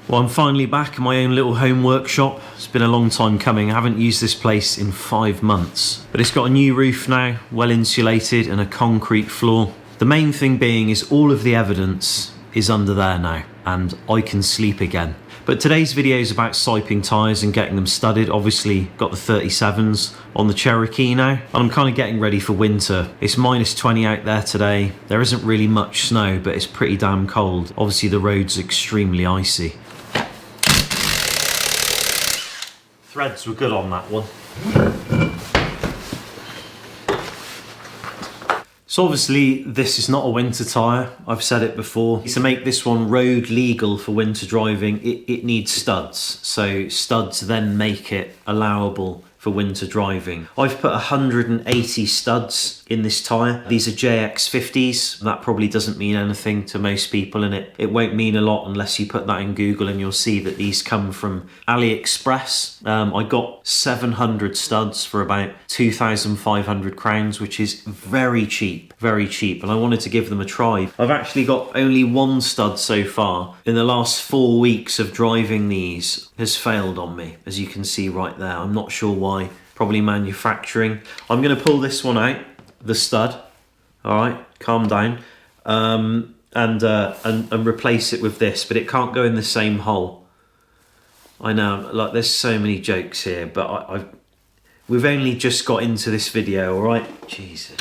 Well, I'm finally back in my own little home workshop. It's been a long time coming. I haven't used this place in 5 months. But it's got a new roof now, well insulated, and a concrete floor. The main thing being is all of the evidence is under there now, and I can sleep again. But today's video is about siping tyres and getting them studded. Obviously, got the 37s on the Cherokee now, and I'm kind of getting ready for winter. It's -20 out there today. There isn't really much snow, but it's pretty damn cold. Obviously, the road's extremely icy. Threads were good on that one. So obviously this is not a winter tyre, I've said it before. To make this one road legal for winter driving, it needs studs. So studs then make it allowable for winter driving. I've put 180 studs in this tyre. These are JX50s. That probably doesn't mean anything to most people, and it won't mean a lot unless you put that in Google, and you'll see that these come from AliExpress. I got 700 studs for about 2,500 crowns, which is very cheap, and I wanted to give them a try. I've actually got only one stud so far. In the last 4 weeks of driving these has failed on me, as you can see right there. I'm not sure why, probably manufacturing. I'm gonna pull this one out, the stud, all right, calm down, and replace it with this, but it can't go in the same hole. I know, like, there's so many jokes here, but we've only just got into this video, all right? Jesus.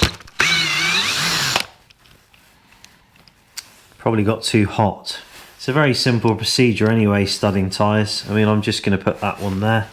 Probably got too hot. It's a very simple procedure anyway, studding tyres. I mean, I'm just going to put that one there.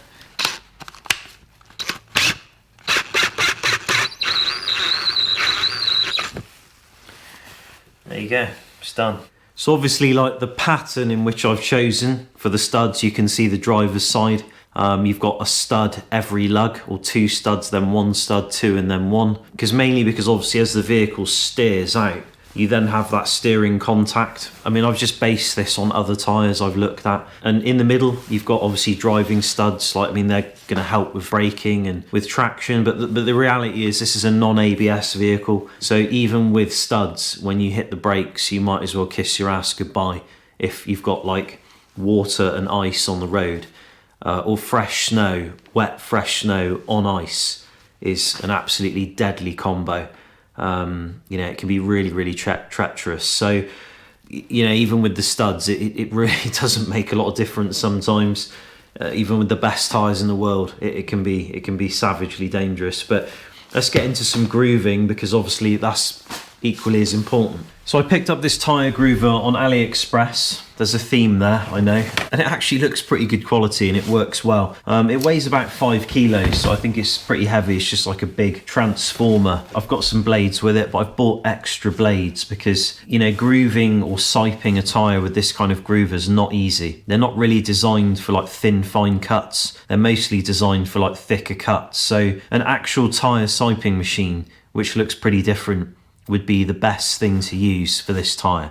There you go, it's done. So obviously, like, the pattern in which I've chosen for the studs, you can see the driver's side. You've got a stud every lug, or 2 studs, then 1 stud, 2 and then 1. Mainly because obviously as the vehicle steers out, you then have that steering contact. I mean, I've just based this on other tyres I've looked at. And in the middle, you've got obviously driving studs. Like, I mean, they're going to help with braking and with traction. But the reality is this is a non-ABS vehicle. So even with studs, when you hit the brakes, you might as well kiss your ass goodbye if you've got like water and ice on the road. Or fresh snow, wet fresh snow on ice is an absolutely deadly combo. You know, it can be really treacherous. So, you know, even with the studs, it really doesn't make a lot of difference sometimes. Even with the best tyres in the world, it can be savagely dangerous. But let's get into some grooving, because obviously that's equally as important. So I picked up this tyre groover on AliExpress. There's a theme there, I know. And it actually looks pretty good quality and it works well. It weighs about 5 kilos, so I think it's pretty heavy. It's just like a big transformer. I've got some blades with it, but I've bought extra blades because, you know, grooving or siping a tyre with this kind of groover is not easy. They're not really designed for like thin, fine cuts. They're mostly designed for like thicker cuts. So an actual tyre siping machine, which looks pretty different, would be the best thing to use for this tyre.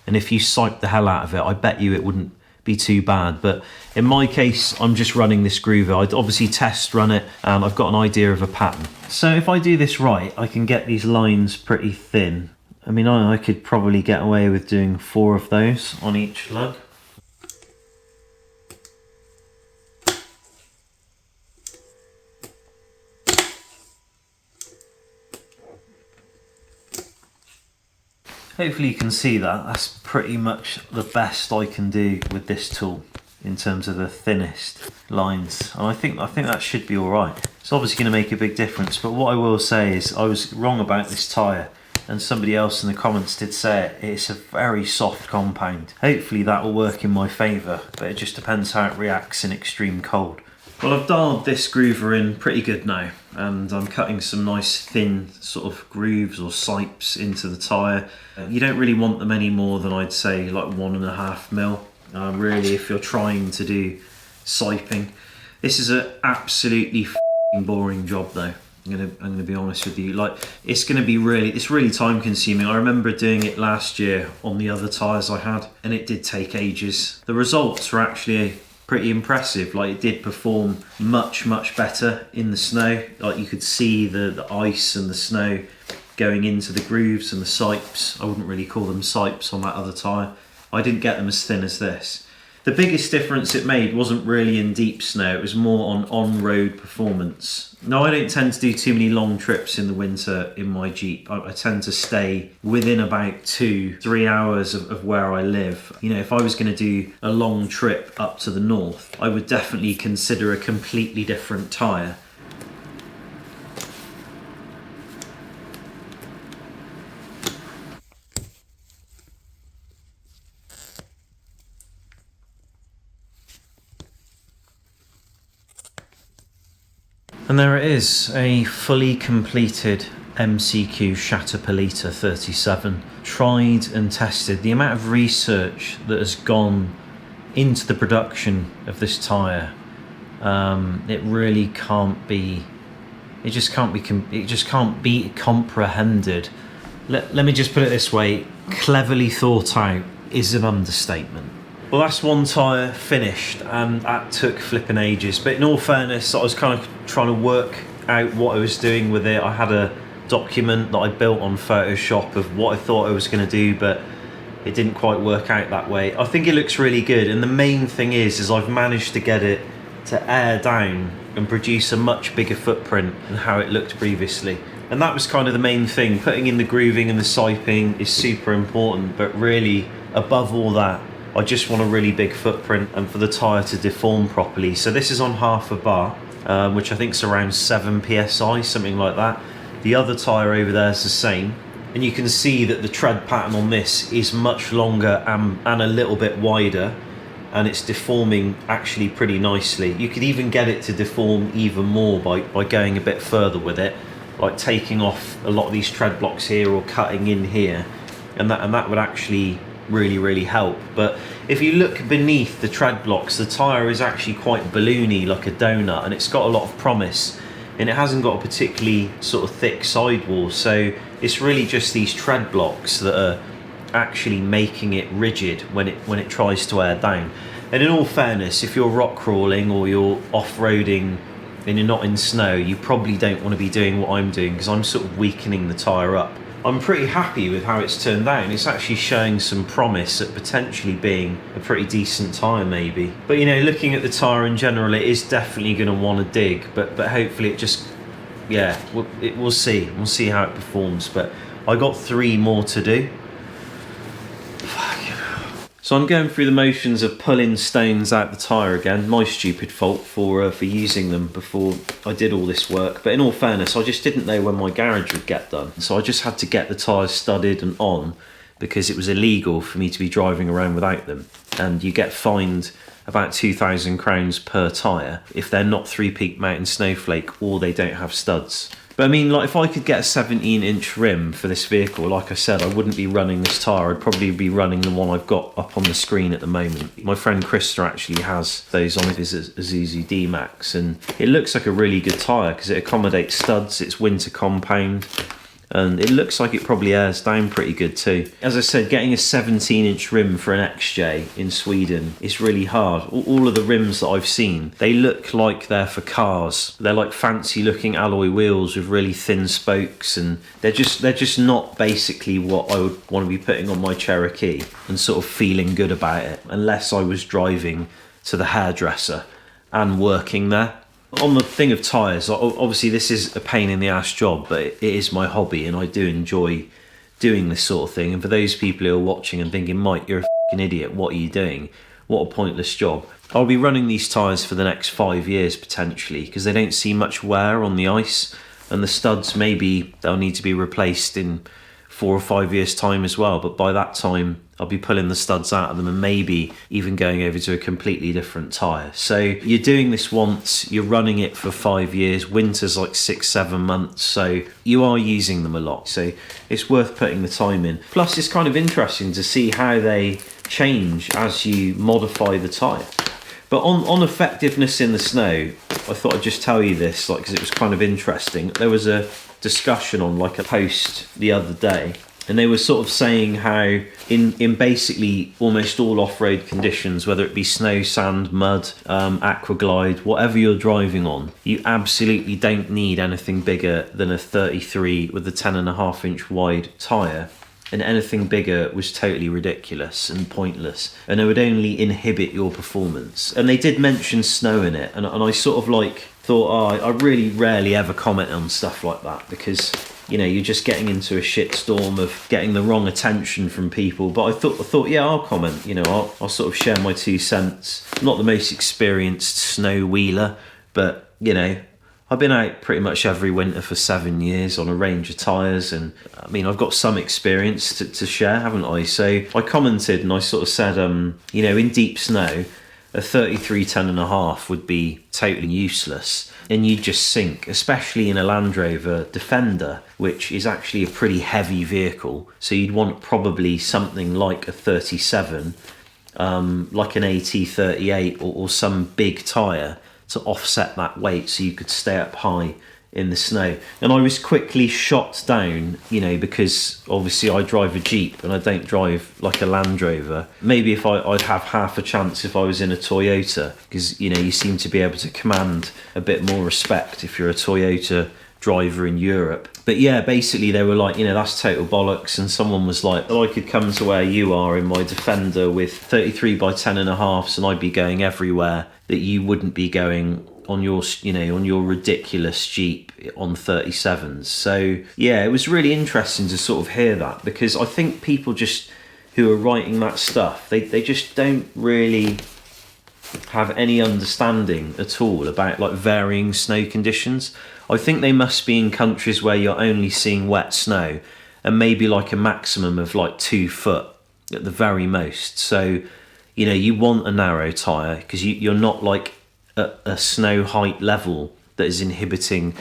And if you sipe the hell out of it, I bet you it wouldn't be too bad. But in my case, I'm just running this groover. I'd obviously test run it, and I've got an idea of a pattern. So if I do this right, I can get these lines pretty thin. I mean, I could probably get away with doing 4 of those on each lug. Hopefully you can see that. That's pretty much the best I can do with this tool in terms of the thinnest lines. And I think that should be all right. It's obviously going to make a big difference, but what I will say is I was wrong about this tyre, and somebody else in the comments did say it. It's a very soft compound. Hopefully that will work in my favour, but it just depends how it reacts in extreme cold. Well, I've dialed this groover in pretty good now, and I'm cutting some nice thin sort of grooves or sipes into the tyre. You don't really want them any more than, I'd say, like 1.5 mil, really, if you're trying to do siping. This is an absolutely f***ing boring job though. I'm gonna be honest with you. Like, it's really time consuming. I remember doing it last year on the other tyres I had, and it did take ages. The results were actually pretty impressive. Like, it did perform much better in the snow. Like, you could see the ice and the snow going into the grooves and the sipes. I wouldn't really call them sipes on that other tyre. I didn't get them as thin as this. The biggest difference it made wasn't really in deep snow, it was more on-road performance. Now, I don't tend to do too many long trips in the winter in my Jeep. I tend to stay within about 2-3 hours of where I live. You know, if I was going to do a long trip up to the north, I would definitely consider a completely different tyre. And there it is, a fully completed MCQ Chatterpolita 37. Tried and tested. The amount of research that has gone into the production of this tyre, it really can't be, it just can't be comprehended. Let me just put it this way, cleverly thought out is an understatement. Well, that's one tyre finished, and that took flipping ages. But in all fairness, I was kind of trying to work out what I was doing with it. I had a document that I built on Photoshop of what I thought I was going to do, but it didn't quite work out that way. I think it looks really good, and the main thing is I've managed to get it to air down and produce a much bigger footprint than how it looked previously. And that was kind of the main thing. Putting in the grooving and the siping is super important, but really, above all that, I just want a really big footprint and for the tyre to deform properly. So this is on half a bar, which I think is around 7 psi, something like that. The other tyre over there is the same. And you can see that the tread pattern on this is much longer and a little bit wider, and it's deforming actually pretty nicely. You could even get it to deform even more by going a bit further with it, like taking off a lot of these tread blocks here or cutting in here, and that would actually really help. But if you look beneath the tread blocks, the tyre is actually quite balloony, like a donut, and it's got a lot of promise, and it hasn't got a particularly sort of thick sidewall, so it's really just these tread blocks that are actually making it rigid when it tries to air down. And in all fairness, if you're rock crawling or you're off-roading and you're not in snow, you probably don't want to be doing what I'm doing, because I'm sort of weakening the tyre up. I'm pretty happy with how it's turned out. It's actually showing some promise at potentially being a pretty decent tyre maybe. But you know, looking at the tyre in general, it is definitely going to want to dig, but hopefully it just, yeah, we'll see. We'll see how it performs. But I got 3 more to do. So I'm going through the motions of pulling stones out the tyre again. My stupid fault for using them before I did all this work. But in all fairness, I just didn't know when my garage would get done. So I just had to get the tyres studded and on, because it was illegal for me to be driving around without them. And you get fined about £2,000 per tyre if they're not 3-peak mountain snowflake or they don't have studs. But I mean, like, if I could get a 17-inch rim for this vehicle, like I said, I wouldn't be running this tyre. I'd probably be running the one I've got up on the screen at the moment. My friend Krista actually has those on his Isuzu D-Max, and it looks like a really good tyre because it accommodates studs, it's winter compound, and it looks like it probably airs down pretty good too. As I said, getting a 17-inch rim for an XJ in Sweden is really hard. All of the rims that I've seen, they look like they're for cars. They're like fancy looking alloy wheels with really thin spokes, and they're just not basically what I would want to be putting on my Cherokee and sort of feeling good about it, unless I was driving to the hairdresser and working there. On the thing of tyres, obviously this is a pain in the ass job, but it is my hobby and I do enjoy doing this sort of thing. And for those people who are watching and thinking, Mike, you're a f***ing idiot, what are you doing? What a pointless job. I'll be running these tyres for the next 5 years potentially, because they don't see much wear on the ice, and the studs, maybe they'll need to be replaced in 4 or 5 years time as well, but by that time I'll be pulling the studs out of them and maybe even going over to a completely different tyre. So you're doing this once, you're running it for 5 years, winter's like 6-7 months, so you are using them a lot, so it's worth putting the time in. Plus it's kind of interesting to see how they change as you modify the tyre. But on effectiveness in the snow, I thought I'd just tell you this, like, because it was kind of interesting. There was a discussion on like a post the other day, and they were sort of saying how in basically almost all off-road conditions, whether it be snow, sand, mud, aquaglide, whatever you're driving on, you absolutely don't need anything bigger than a 33 with a 10.5-inch wide tyre and anything bigger was totally ridiculous and pointless, and it would only inhibit your performance. And they did mention snow in it, and I sort of like thought, oh, I really rarely ever comment on stuff like that, because you know, you're just getting into a shitstorm of getting the wrong attention from people. But I thought, yeah, I'll comment. You know, I'll sort of share my 2 cents. I'm not the most experienced snow wheeler, but you know, I've been out pretty much every winter for 7 years on a range of tyres, and I mean, I've got some experience to share, haven't I? So I commented and I sort of said, you know, in deep snow, a 33 10.5 would be totally useless, and you'd just sink, especially in a Land Rover Defender, which is actually a pretty heavy vehicle. So you'd want probably something like a 37, like an AT38 or some big tyre to offset that weight, so you could stay up high in the snow. And I was quickly shot down, you know, because obviously I drive a Jeep and I don't drive like a Land Rover. Maybe if I'd have half a chance if I was in a Toyota, because you know, you seem to be able to command a bit more respect if you're a Toyota driver in Europe. But yeah, basically they were like, you know, that's total bollocks. And someone was like, oh, I could come to where you are in my Defender with 33 by 10.5s and I'd be going everywhere that you wouldn't be going on your, you know, on your ridiculous Jeep on 37s. So yeah, it was really interesting to sort of hear that, because I think people just who are writing that stuff, they just don't really have any understanding at all about like varying snow conditions. I think they must be in countries where you're only seeing wet snow and maybe like a maximum of like 2 foot at the very most. So, you know, you want a narrow tyre because you're not like a snow height level that is inhibiting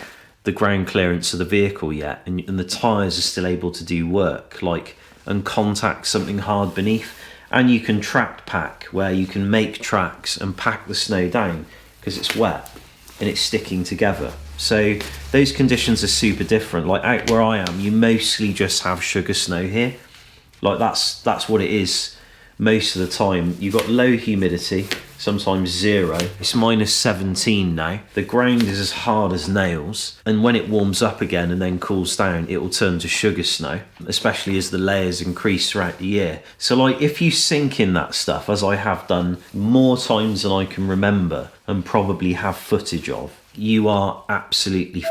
the ground clearance of the vehicle yet, and the tyres are still able to do work, like, and contact something hard beneath. And you can track pack, where you can make tracks and pack the snow down because it's wet and it's sticking together. So those conditions are super different. Like out where I am, you mostly just have sugar snow here. Like that's what it is most of the time. You've got low humidity, sometimes 0. It's minus 17 now. The ground is as hard as nails, and when it warms up again and then cools down, it will turn to sugar snow, especially as the layers increase throughout the year. So like if you sink in that stuff, as I have done more times than I can remember and probably have footage of, you are absolutely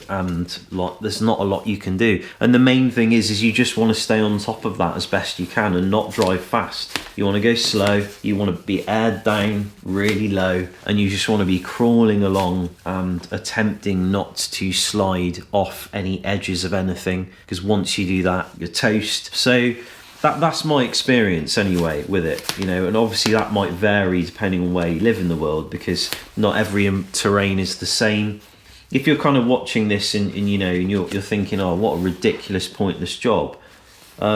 and like there's not a lot you can do. And the main thing is you just want to stay on top of that as best you can and not drive fast. You want to go slow, you want to be aired down really low, and you just want to be crawling along and attempting not to slide off any edges of anything, because once you do that, you're toast. So that's my experience anyway with it, you know, and obviously that might vary depending on where you live in the world, because not every terrain is the same. If you're kind of watching this and you know, and you're thinking, oh, what a ridiculous, pointless job, you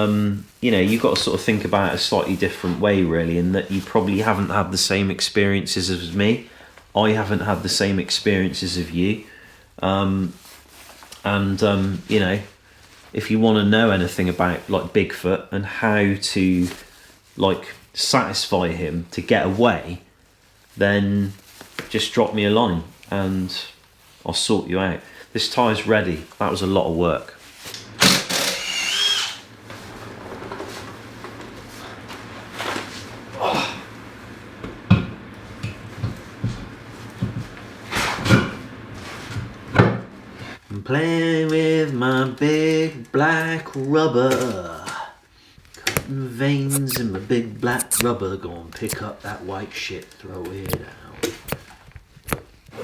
know, you've got to sort of think about it a slightly different way, really, in that you probably haven't had the same experiences as me. I haven't had the same experiences of you. You know, if you want to know anything about like Bigfoot and how to like satisfy him to get away, then just drop me a line and I'll sort you out. This tyre's ready. That was a lot of work. I'm playing with my big black rubber. Cutting veins in my big black rubber. Go and pick up that white shit, throw it out.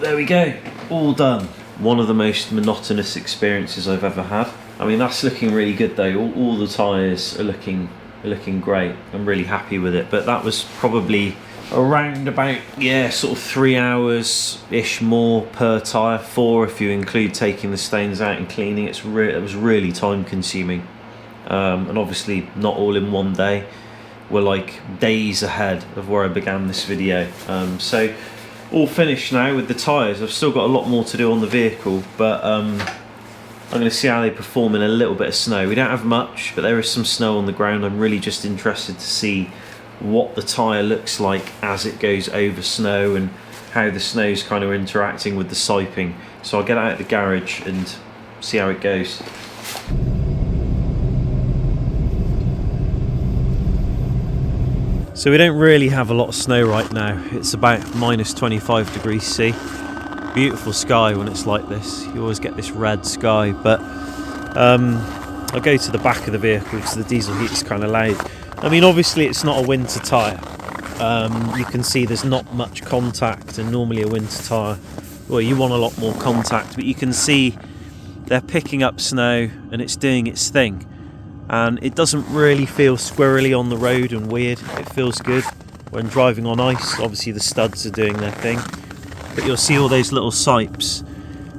There we go, all done. One of the most monotonous experiences I've ever had. I mean, that's looking really good though. All the tyres are looking great. I'm really happy with it. But that was probably around about, yeah, sort of 3 hours ish more per tyre. 4 if you include taking the stones out and cleaning. It was really time consuming. And obviously not all in one day. We're like days ahead of where I began this video. So all finished now with the tyres. I've still got a lot more to do on the vehicle, but I'm going to see how they perform in a little bit of snow. We don't have much, but there is some snow on the ground. I'm really just interested to see what the tyre looks like as it goes over snow and how the snow's kind of interacting with the siping. So I'll get out of the garage and see how it goes. So we don't really have a lot of snow right now. It's about minus 25 degrees C. Beautiful sky when it's like this. You always get this red sky, but I'll go to the back of the vehicle because the diesel heat is kind of loud. I mean, obviously it's not a winter tyre. You can see there's not much contact, and normally a winter tyre, well, you want a lot more contact, but you can see they're picking up snow and it's doing its thing. And it doesn't really feel squirrely on the road and weird. It feels good when driving on ice. Obviously the studs are doing their thing, but you'll see all those little sipes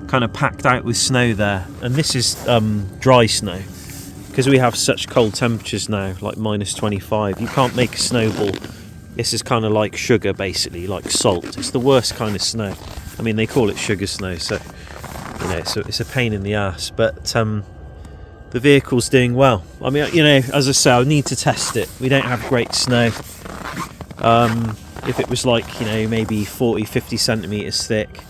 kind of packed out with snow there. And this is dry snow, because we have such cold temperatures now, like minus 25. You can't make a snowball. This is kind of like sugar, basically, like salt. It's the worst kind of snow. I mean, they call it sugar snow, so you know, it's a pain in the ass, but the vehicle's doing well. I mean, you know, as I say, I need to test it. We don't have great snow. If it was like, you know, maybe 40, 50 centimetres thick,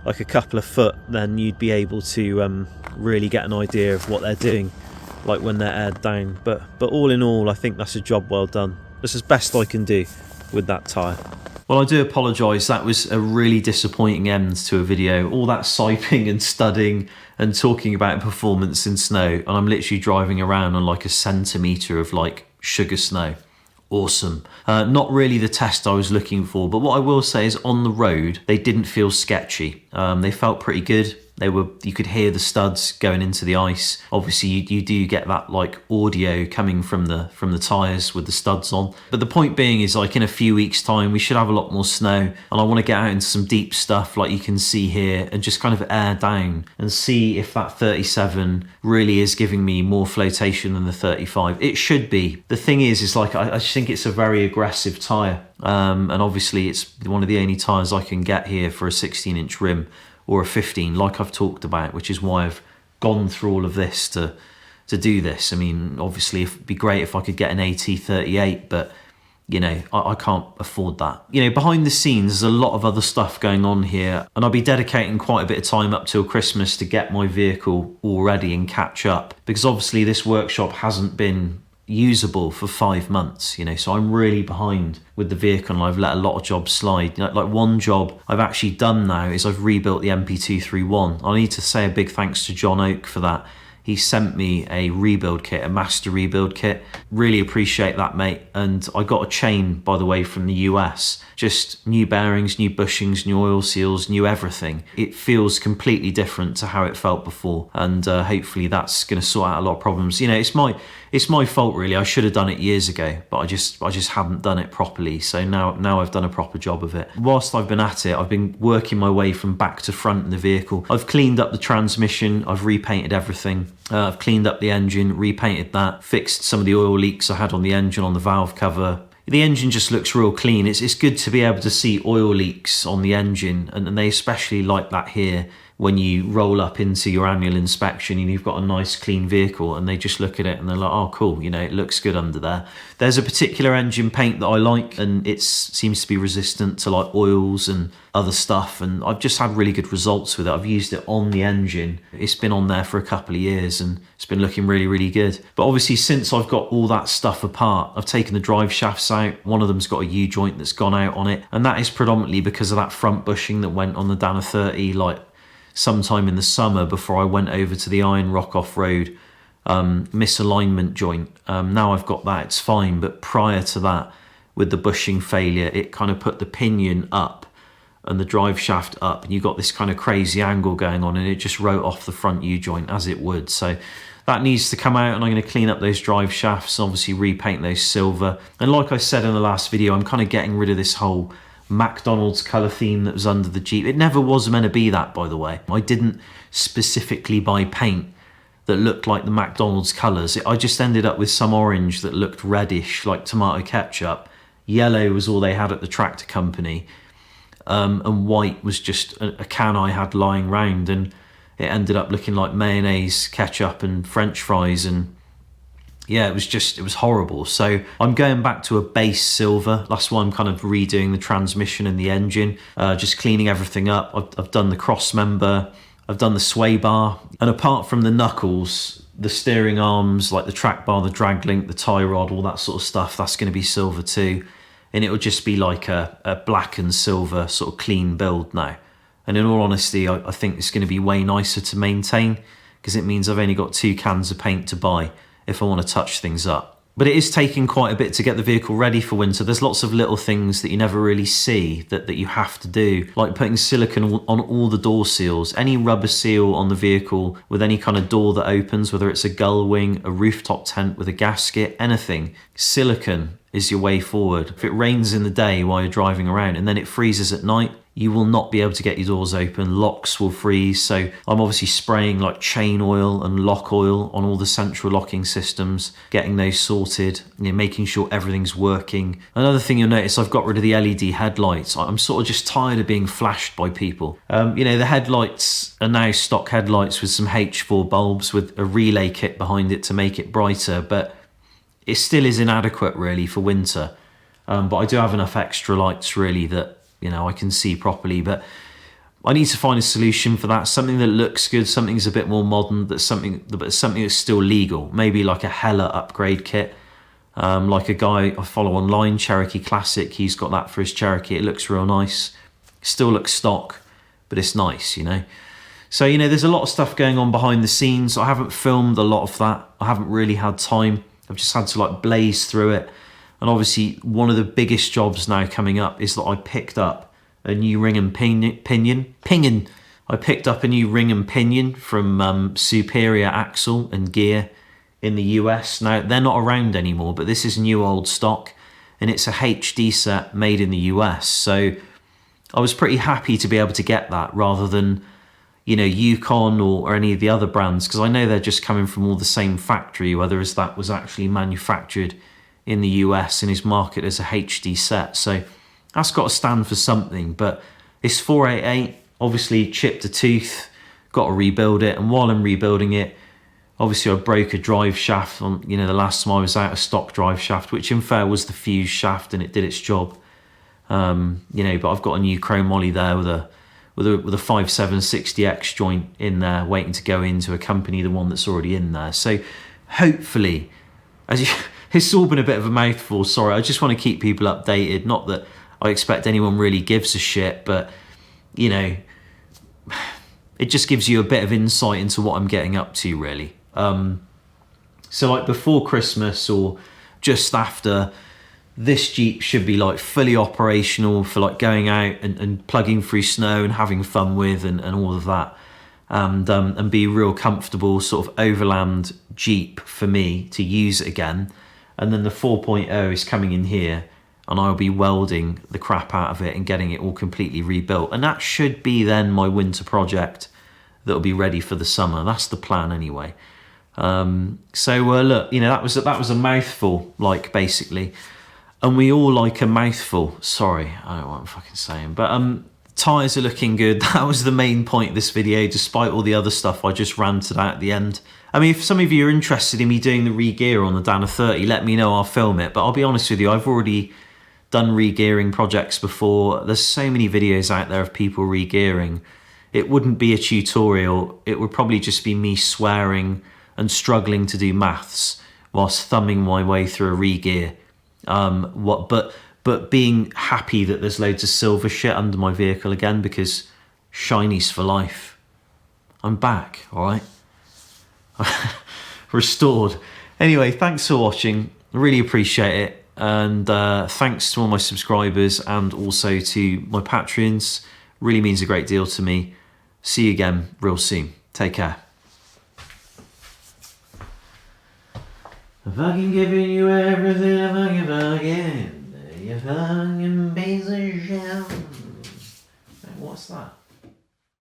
like a couple of foot, then you'd be able to really get an idea of what they're doing, like when they're aired down. But all in all, I think that's a job well done. That's as best I can do with that tyre. Well, I do apologise, that was a really disappointing end to a video. All that siping and studding and talking about performance in snow, and I'm literally driving around on like a centimetre of like sugar snow. Awesome. Not really the test I was looking for, but what I will say is on the road, they didn't feel sketchy. They felt pretty good. You could hear the studs going into the ice. Obviously you do get that like audio coming from the tyres with the studs on. But the point being is, like, in a few weeks time we should have a lot more snow, and I want to get out into some deep stuff like you can see here and just kind of air down and see if that 37 really is giving me more flotation than the 35. It should be. The thing is like I just think it's a very aggressive tyre, and obviously it's one of the only tyres I can get here for a 16-inch rim or a 15, like I've talked about, which is why I've gone through all of this to do this. I mean, obviously it'd be great if I could get an AT38, but you know, I can't afford that. You know, behind the scenes, there's a lot of other stuff going on here, and I'll be dedicating quite a bit of time up till Christmas to get my vehicle all ready and catch up, because obviously this workshop hasn't been usable for 5 months, you know, so I'm really behind with the vehicle, and I've let a lot of jobs slide. You know, like one job I've actually done now is I've rebuilt the MP231. I need to say a big thanks to John Oak for that. He sent me a rebuild kit, a master rebuild kit. Really appreciate that, mate. And I got a chain, by the way, from the US. Just new bearings, new bushings, new oil seals, new everything. It feels completely different to how it felt before. And hopefully that's going to sort out a lot of problems. You know, it's my fault really. I should have done it years ago, but I just haven't done it properly. So now I've done a proper job of it. Whilst I've been at it, I've been working my way from back to front in the vehicle. I've cleaned up the transmission. I've repainted everything. I've cleaned up the engine, repainted that, fixed some of the oil leaks I had on the engine, on the valve cover. The engine just looks real clean. It's good to be able to see oil leaks on the engine, and they especially like that here when you roll up into your annual inspection and you've got a nice clean vehicle, and they just look at it and they're like, oh cool, you know, it looks good under there. There's a particular engine paint that I like, and it seems to be resistant to like oils and other stuff, and I've just had really good results with it. I've used it on the engine. It's been on there for a couple of years and it's been looking really, really good. But obviously since I've got all that stuff apart, I've taken the drive shafts out. One of them's got a U-joint that's gone out on it, and that is predominantly because of that front bushing that went on the Dana 30 like sometime in the summer before I went over to the Iron Rock off-road misalignment joint. Now I've got that, it's fine, but prior to that, with the bushing failure, it kind of put the pinion up and the drive shaft up, and you got this kind of crazy angle going on, and it just wrote off the front U-joint as it would. So that needs to come out, and I'm going to clean up those drive shafts, obviously repaint those silver. And like I said in the last video, I'm kind of getting rid of this whole McDonald's colour theme that was under the Jeep. It never was meant to be that, by the way. I didn't specifically buy paint that looked like the McDonald's colours. I just ended up with some orange that looked reddish like tomato ketchup. Yellow was all they had at the tractor company, and white was just a can I had lying round, and it ended up looking like mayonnaise, ketchup and French fries, and yeah, it was horrible. So I'm going back to a base silver. That's why I'm kind of redoing the transmission and the engine, just cleaning everything up. I've done the cross member, I've done the sway bar, and apart from the knuckles, the steering arms, like the track bar, the drag link, the tie rod, all that sort of stuff, that's going to be silver too. and it will just be like a black and silver sort of clean build now. And in all honesty, I think it's going to be way nicer to maintain, because it means I've only got 2 cans of paint to buy if I want to touch things up. But it is taking quite a bit to get the vehicle ready for winter. There's lots of little things that you never really see that you have to do, like putting silicone on all the door seals. Any rubber seal on the vehicle with any kind of door that opens, whether it's a gull wing, a rooftop tent with a gasket, anything, silicone is your way forward. If it rains in the day while you're driving around and then it freezes at night, you will not be able to get your doors open. Locks will freeze. So I'm obviously spraying like chain oil and lock oil on all the central locking systems, getting those sorted, making sure everything's working. Another thing you'll notice, I've got rid of the LED headlights. I'm sort of just tired of being flashed by people. The headlights are now stock headlights with some H4 bulbs with a relay kit behind it to make it brighter, but it still is inadequate really for winter. But I do have enough extra lights really that I can see properly, but I need to find a solution for that. Something that looks good, something's a bit more modern, but something that's still legal. Maybe like a Hella upgrade kit, like a guy I follow online, Cherokee Classic. He's got that for his Cherokee. It looks real nice. Still looks stock, but it's nice, So, there's a lot of stuff going on behind the scenes. I haven't filmed a lot of that. I haven't really had time. I've just had to blaze through it. And obviously one of the biggest jobs now coming up is that I picked up a new ring and pinion. I picked up a new ring and pinion from Superior Axle and Gear in the US. Now, they're not around anymore, but this is new old stock, and it's a HD set made in the US. So I was pretty happy to be able to get that rather than, Yukon or any of the other brands, because I know they're just coming from all the same factory, whether that was actually manufactured in the US and is marketed as a HD set. So that's got to stand for something, but it's 488, obviously chipped a tooth, got to rebuild it. And while I'm rebuilding it, obviously I broke a drive shaft on, the last time I was out, a stock drive shaft, which in fair was the fuse shaft and it did its job. But I've got a new chrome molly there with a 5760X joint in there waiting to go into accompany the one that's already in there. So hopefully, it's all been a bit of a mouthful, sorry. I just want to keep people updated. Not that I expect anyone really gives a shit, but, it just gives you a bit of insight into what I'm getting up to, really. So before Christmas or just after, this Jeep should be fully operational for going out and plugging through snow and having fun with and all of that. And be real comfortable sort of overland Jeep for me to use again. And then the 4.0 is coming in here and I'll be welding the crap out of it and getting it all completely rebuilt. And that should be then my winter project that'll be ready for the summer. That's the plan anyway. Look, that was a mouthful, basically. And we all like a mouthful. Sorry, I don't know what I'm fucking saying. But tyres are looking good. That was the main point of this video, despite all the other stuff I just ranted out at the end. I mean, if some of you are interested in me doing the re-gear on the Dana 30, let me know, I'll film it. But I'll be honest with you, I've already done re-gearing projects before. There's so many videos out there of people re-gearing. It wouldn't be a tutorial. It would probably just be me swearing and struggling to do maths whilst thumbing my way through a re-gear. But being happy that there's loads of silver shit under my vehicle again, because shinies for life. I'm back, all right? Restored. Anyway, thanks for watching. I really appreciate it. And thanks to all my subscribers and also to my Patreons. Really means a great deal to me. See you again real soon. Take care. If I can give you everything, if I can, you fucking piece of shit. What's that?